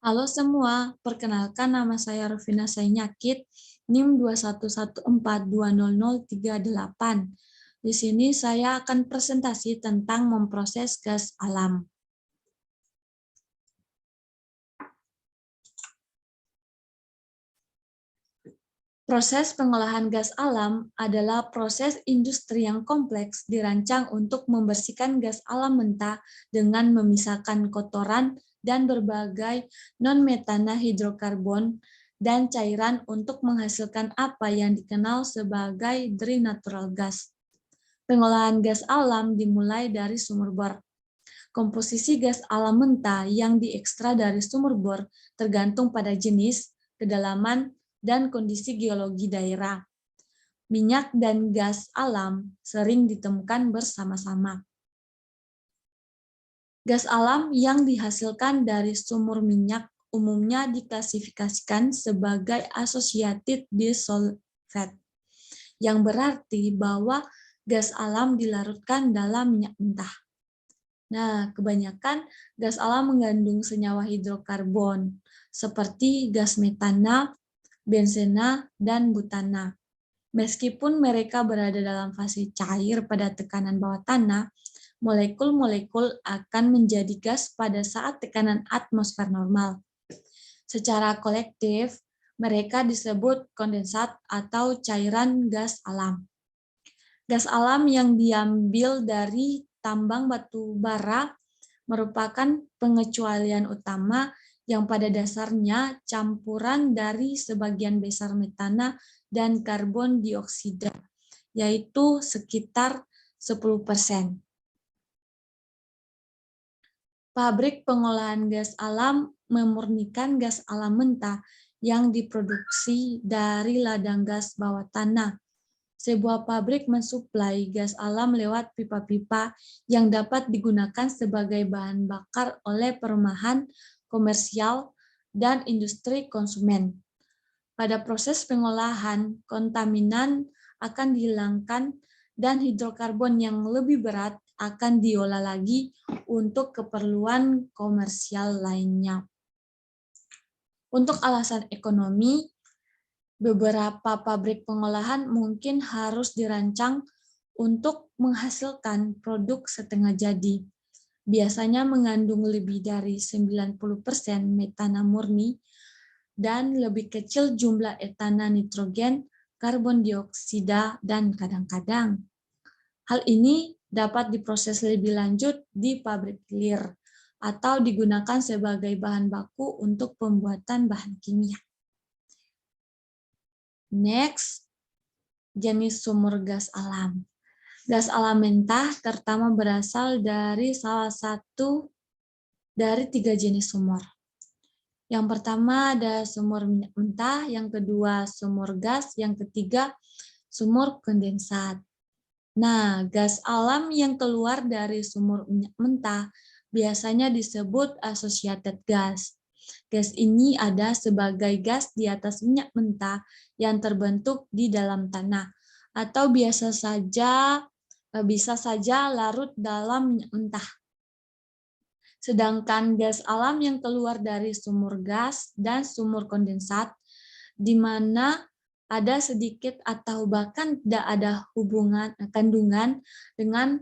Halo semua, perkenalkan nama saya Rufina Sainyakit, NIM 211420038. Di sini saya akan presentasi tentang memproses gas alam. Proses pengolahan gas alam adalah proses industri yang kompleks dirancang untuk membersihkan gas alam mentah dengan memisahkan kotoran dan berbagai non-metana hidrokarbon dan cairan untuk menghasilkan apa yang dikenal sebagai dry natural gas. Pengolahan gas alam dimulai dari sumur bor. Komposisi gas alam mentah yang diekstrak dari sumur bor tergantung pada jenis, kedalaman, dan kondisi geologi daerah. Minyak dan gas alam sering ditemukan bersama-sama. Gas alam yang dihasilkan dari sumur minyak umumnya diklasifikasikan sebagai associated dissolved, yang berarti bahwa gas alam dilarutkan dalam minyak mentah. Nah, kebanyakan gas alam mengandung senyawa hidrokarbon, seperti gas metana, benzena, dan butana. Meskipun mereka berada dalam fase cair pada tekanan bawah tanah, molekul-molekul akan menjadi gas pada saat tekanan atmosfer normal. Secara kolektif, mereka disebut kondensat atau cairan gas alam. Gas alam yang diambil dari tambang batu bara merupakan pengecualian utama yang pada dasarnya campuran dari sebagian besar metana dan karbon dioksida, yaitu sekitar 10%. Pabrik pengolahan gas alam memurnikan gas alam mentah yang diproduksi dari ladang gas bawah tanah. Sebuah pabrik mensuplai gas alam lewat pipa-pipa yang dapat digunakan sebagai bahan bakar oleh perumahan, komersial, dan industri konsumen. Pada proses pengolahan, kontaminan akan dihilangkan dan hidrokarbon yang lebih berat akan diolah lagi untuk keperluan komersial lainnya. Untuk alasan ekonomi, beberapa pabrik pengolahan mungkin harus dirancang untuk menghasilkan produk setengah jadi. Biasanya mengandung lebih dari 90% metana murni dan lebih kecil jumlah etana nitrogen, karbon dioksida, dan kadang-kadang. Hal ini dapat diproses lebih lanjut di pabrik hilir atau digunakan sebagai bahan baku untuk pembuatan bahan kimia. Next, jenis sumur gas alam. Gas alam mentah terutama berasal dari salah satu dari 3 jenis sumur. Yang pertama ada sumur minyak mentah, yang kedua sumur gas, yang ketiga sumur kondensat. Nah, gas alam yang keluar dari sumur minyak mentah biasanya disebut associated gas. Gas ini ada sebagai gas di atas minyak mentah yang terbentuk di dalam tanah, atau bisa saja larut dalam minyak mentah. Sedangkan gas alam yang keluar dari sumur gas dan sumur kondensat, di mana ada sedikit atau bahkan tidak ada hubungan kandungan dengan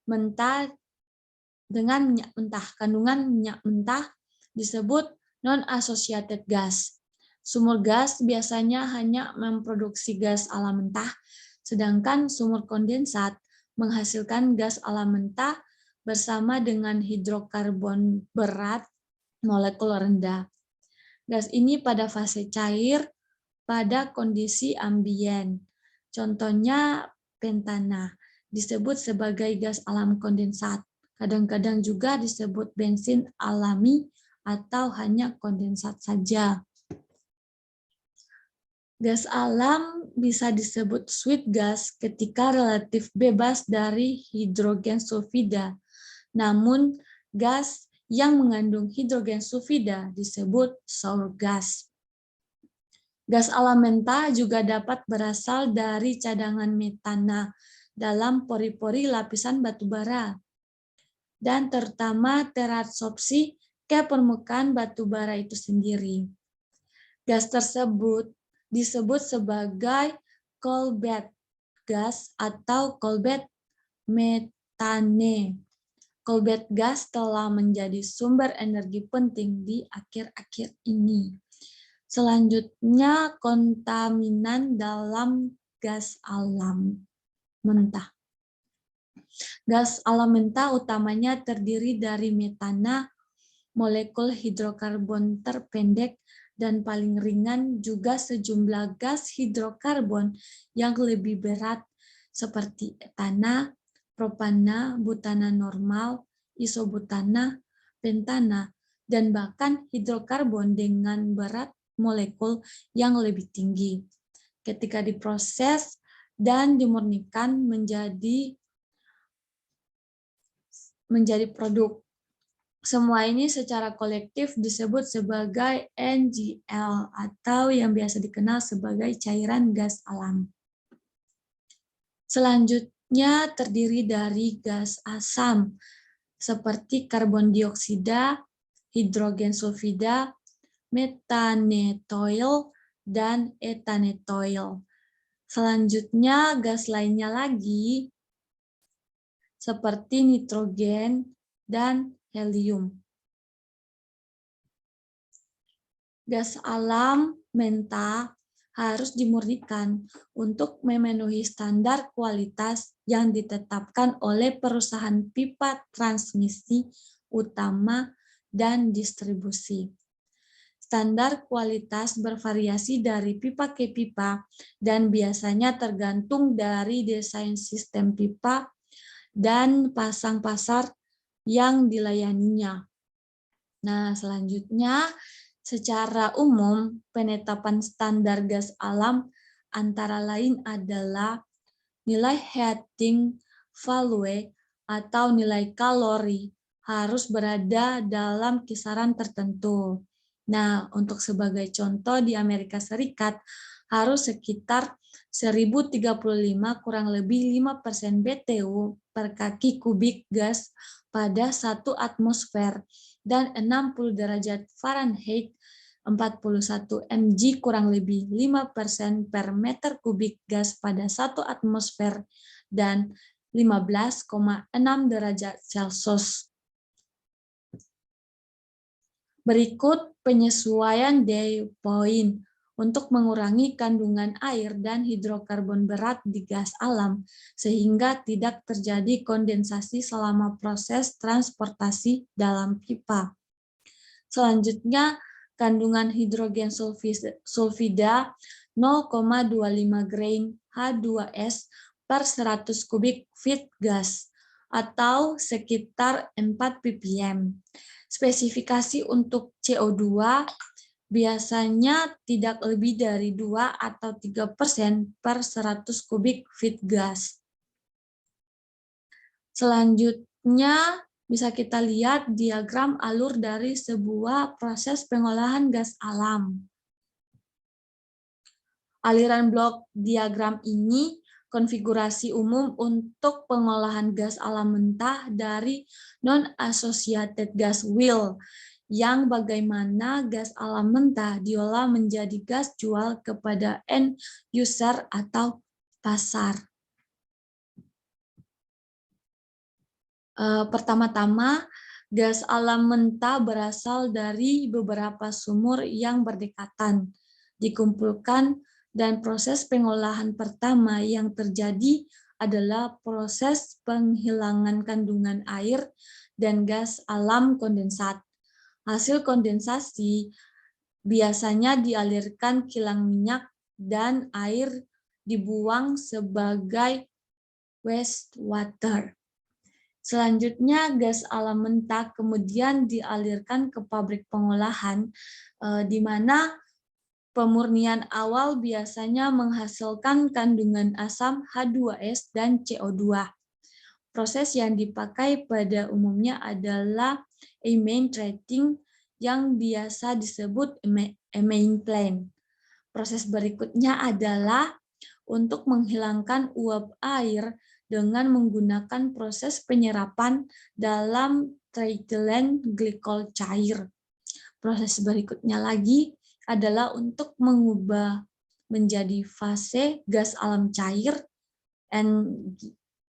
minyak mentah. Kandungan minyak mentah disebut non-associated gas. Sumur gas biasanya hanya memproduksi gas alam mentah, sedangkan sumur kondensat menghasilkan gas alam mentah bersama dengan hidrokarbon berat molekul rendah. Gas ini pada fase cair pada kondisi ambien. Contohnya pentana disebut sebagai gas alam kondensat. Kadang-kadang juga disebut bensin alami atau hanya kondensat saja. Gas alam bisa disebut sweet gas ketika relatif bebas dari hidrogen sulfida. Namun, gas yang mengandung hidrogen sulfida disebut sour gas. Gas alam mentah juga dapat berasal dari cadangan metana dalam pori-pori lapisan batu bara, dan terutama teradsorpsi ke permukaan batu bara itu sendiri. Gas tersebut disebut sebagai coal bed gas atau coal bed metane. Coal bed gas telah menjadi sumber energi penting di akhir-akhir ini. Selanjutnya, kontaminan dalam gas alam mentah. Gas alam mentah utamanya terdiri dari metana, molekul hidrokarbon terpendek, dan paling ringan juga sejumlah gas hidrokarbon yang lebih berat seperti etana, propana, butana normal, isobutana, pentana, dan bahkan hidrokarbon dengan berat molekul yang lebih tinggi. Ketika diproses dan dimurnikan menjadi produk. Semua ini secara kolektif disebut sebagai NGL atau yang biasa dikenal sebagai cairan gas alam. Selanjutnya terdiri dari gas asam seperti karbon dioksida, hidrogen sulfida, metanetoil, dan etanetoil. Selanjutnya gas lainnya lagi seperti nitrogen dan helium. Gas alam mentah harus dimurnikan untuk memenuhi standar kualitas yang ditetapkan oleh perusahaan pipa transmisi utama dan distribusi. Standar kualitas bervariasi dari pipa ke pipa dan biasanya tergantung dari desain sistem pipa dan pasang pasar yang dilayaninya. Nah, selanjutnya secara umum penetapan standar gas alam antara lain adalah nilai heating value atau nilai kalori harus berada dalam kisaran tertentu. Nah, untuk sebagai contoh di Amerika Serikat harus sekitar 1035 kurang lebih 5% BTU per kaki kubik gas pada 1 atmosfer dan 60 derajat Fahrenheit 41 mg kurang lebih 5% per meter kubik gas pada 1 atmosfer dan 15,6 derajat Celcius. Berikut penyesuaian dew point untuk mengurangi kandungan air dan hidrokarbon berat di gas alam sehingga tidak terjadi kondensasi selama proses transportasi dalam pipa. Selanjutnya, kandungan hidrogen sulfida 0,25 grain H2S per 100 kubik feet gas atau sekitar 4 ppm. Spesifikasi untuk CO2 biasanya tidak lebih dari 2 atau 3% per 100 kubik feet gas. Selanjutnya bisa kita lihat diagram alur dari sebuah proses pengolahan gas alam. Aliran blok diagram ini konfigurasi umum untuk pengolahan gas alam mentah dari non-associated gas well, yang bagaimana gas alam mentah diolah menjadi gas jual kepada end user atau pasar. Pertama-tama, gas alam mentah berasal dari beberapa sumur yang berdekatan, dikumpulkan, dan proses pengolahan pertama yang terjadi adalah proses penghilangan kandungan air dan gas alam kondensat. Hasil kondensasi biasanya dialirkan kilang minyak dan air dibuang sebagai wastewater. Selanjutnya, gas alam mentah kemudian dialirkan ke pabrik pengolahan, di mana pemurnian awal biasanya menghasilkan kandungan asam H2S dan CO2. Proses yang dipakai pada umumnya adalah amine treating yang biasa disebut amine plant. Proses berikutnya adalah untuk menghilangkan uap air dengan menggunakan proses penyerapan dalam triethylene glikol cair. Proses berikutnya lagi adalah untuk mengubah menjadi fase gas alam cair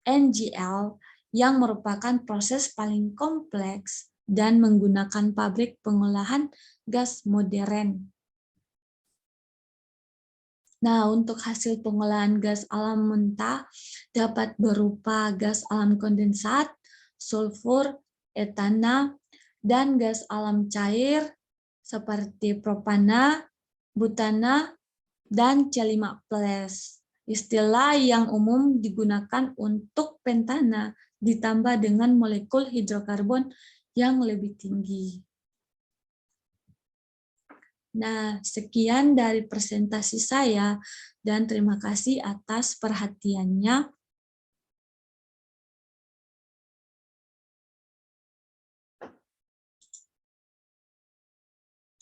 NGL yang merupakan proses paling kompleks dan menggunakan pabrik pengolahan gas modern. Nah, untuk hasil pengolahan gas alam mentah dapat berupa gas alam kondensat, sulfur, etana, dan gas alam cair seperti propana, butana, dan C5+. Istilah yang umum digunakan untuk pentana ditambah dengan molekul hidrokarbon yang lebih tinggi. Nah, sekian dari presentasi saya dan terima kasih atas perhatiannya.